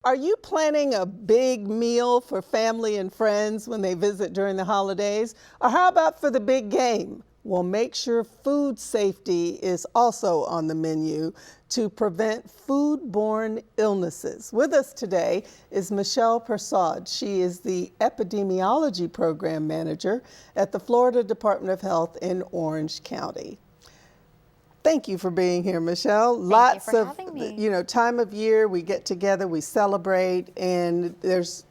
are you planning a big meal for family and friends when they visit during the holidays? Or how about for the big game? Well, make sure food safety is also on the menu to prevent foodborne illnesses. With us today is Michelle Persaud. She is the Epidemiology Program Manager at the Florida Department of Health in Orange County. Thank you for being here, Michelle. Thank you for having me. You know, time of year, we get together, we celebrate, and there's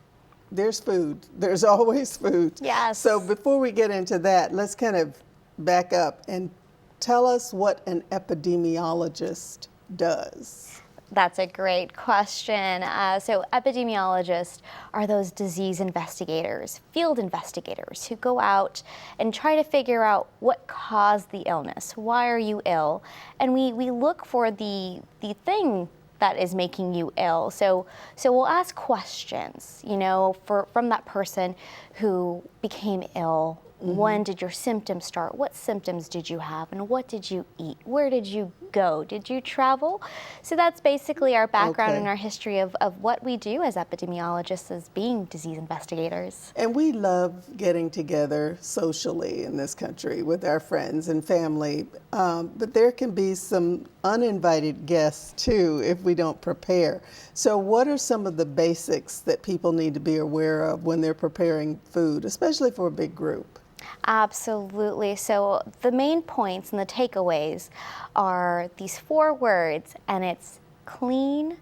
food. There's always food. Yes. So before we get into that, let's kind of back up and tell us what an epidemiologist does. That's a great question. So epidemiologists are those disease investigators, field investigators who go out and try to figure out what caused the illness. Why are you ill? And we look for the thing that is making you ill. So we'll ask questions, you know, from that person who became ill. Mm-hmm. When did your symptoms start? What symptoms did you have? And what did you eat? Where did you go? Did you travel? So that's basically our background and our history of what we do as epidemiologists, as being disease investigators. And we love getting together socially in this country with our friends and family, but there can be some uninvited guests too if we don't prepare. So what are some of the basics that people need to be aware of when they're preparing food, especially for a big group? Absolutely. So the main points and the takeaways are these 4 words, and it's clean,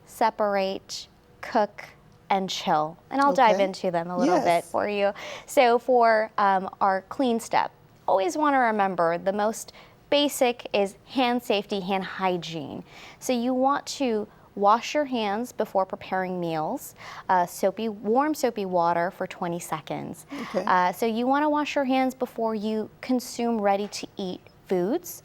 separate, cook, and chill. And I'll dive into them a little bit for you. So for our clean step, always want to remember the most basic is hand safety, hand hygiene. So you want to wash your hands before preparing meals. Warm soapy water for 20 seconds. Okay. So you want to wash your hands before you consume ready-to-eat foods.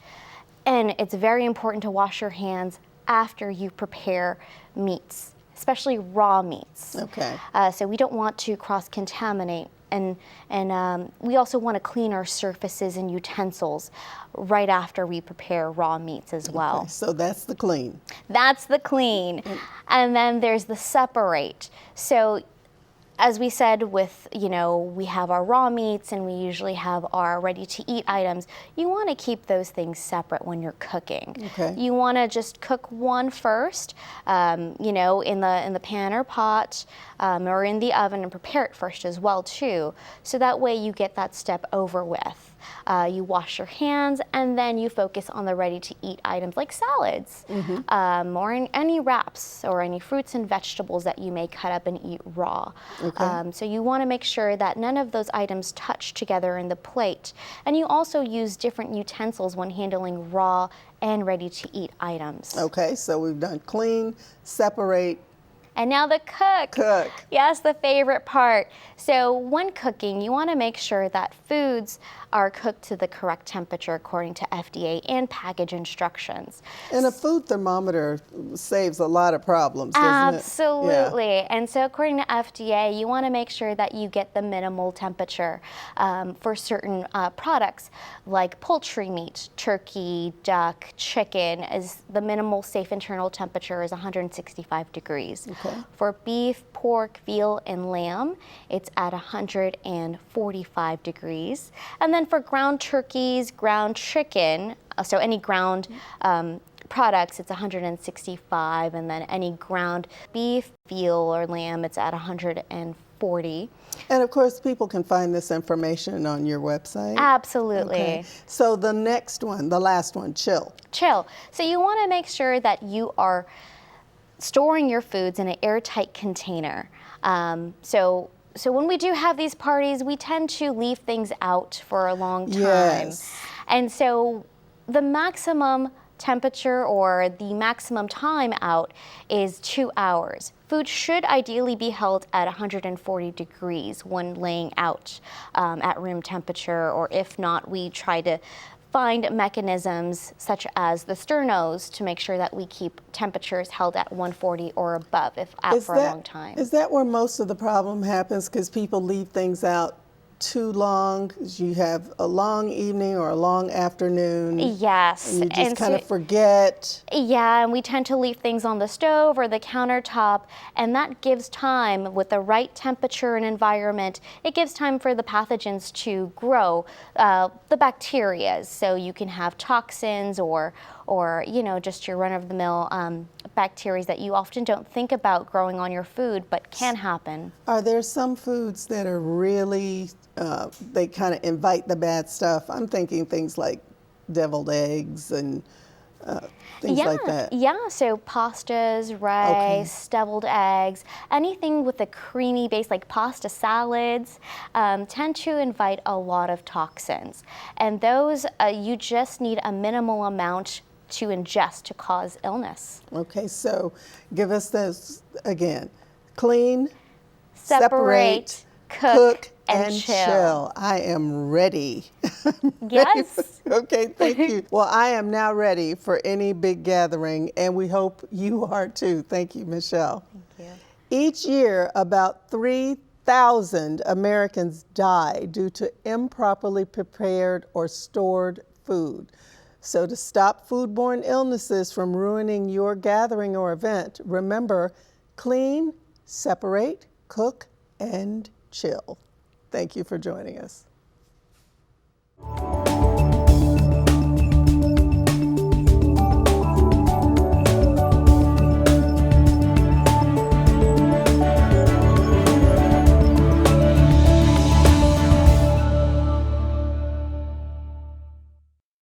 And it's very important to wash your hands after you prepare meats, especially raw meats. Okay. So we don't want to cross-contaminate. And we also want to clean our surfaces and utensils right after we prepare raw meats as well. Okay, so that's the clean. That's the clean. And then there's the separate. So as we said with, you know, we have our raw meats and we usually have our ready-to-eat items. You want to keep those things separate when you're cooking. Okay. You want to just cook one first, you know, in the pan or pot or in the oven, and prepare it first as well too. So that way you get that step over with. You wash your hands, and then you focus on the ready-to-eat items like salads, or any wraps or any fruits and vegetables that you may cut up and eat raw. Okay. So you want to make sure that none of those items touch together in the plate. And you also use different utensils when handling raw and ready-to-eat items. Okay, so we've done clean, separate. And now the cook. Cook. Yes, the favorite part. So when cooking, you want to make sure that foods are cooked to the correct temperature according to FDA and package instructions. And a food thermometer saves a lot of problems, doesn't it? Absolutely. Yeah. And so according to FDA, you want to make sure that you get the minimal temperature for certain products like poultry meat, turkey, duck, chicken. Is the minimal safe internal temperature is 165 degrees. Okay. For beef, pork, veal, and lamb, it's at 145 degrees. And then for ground turkeys, ground chicken, so any ground products, it's 165, and then any ground beef, veal, or lamb, it's at 140. And of course, people can find this information on your website? Absolutely. Okay. So the next one, the last one, chill. Chill. So you want to make sure that you are storing your foods in an airtight container. So when we do have these parties, we tend to leave things out for a long time. Yes. And so the maximum temperature or the maximum time out is 2 hours. Food should ideally be held at 140 degrees when laying out at room temperature, or if not, we try to find mechanisms such as the sternos to make sure that we keep temperatures held at 140 or above if out for a long time. Is that where most of the problem happens, because people leave things out too long. You have a long evening or a long afternoon. Yes. And you just kind so- of forget. Yeah, and we tend to leave things on the stove or the countertop, and that gives time with the right temperature and environment. It gives time for the pathogens to grow, the bacteria, so you can have toxins or just your run-of-the-mill bacteria that you often don't think about growing on your food, but can happen. Are there some foods that are really, they kind of invite the bad stuff? I'm thinking things like deviled eggs and things like that. Yeah, so pastas, rice, deviled eggs, anything with a creamy base like pasta salads tend to invite a lot of toxins. And those, you just need a minimal amount to ingest to cause illness. Okay, so give us those again. Clean, Separate, cook, and chill. I am ready. Yes. Okay, thank you. Well, I am now ready for any big gathering, and we hope you are too. Thank you, Michelle. Thank you. Each year, about 3,000 Americans die due to improperly prepared or stored food. So to stop foodborne illnesses from ruining your gathering or event, remember, clean, separate, cook, and chill. Thank you for joining us.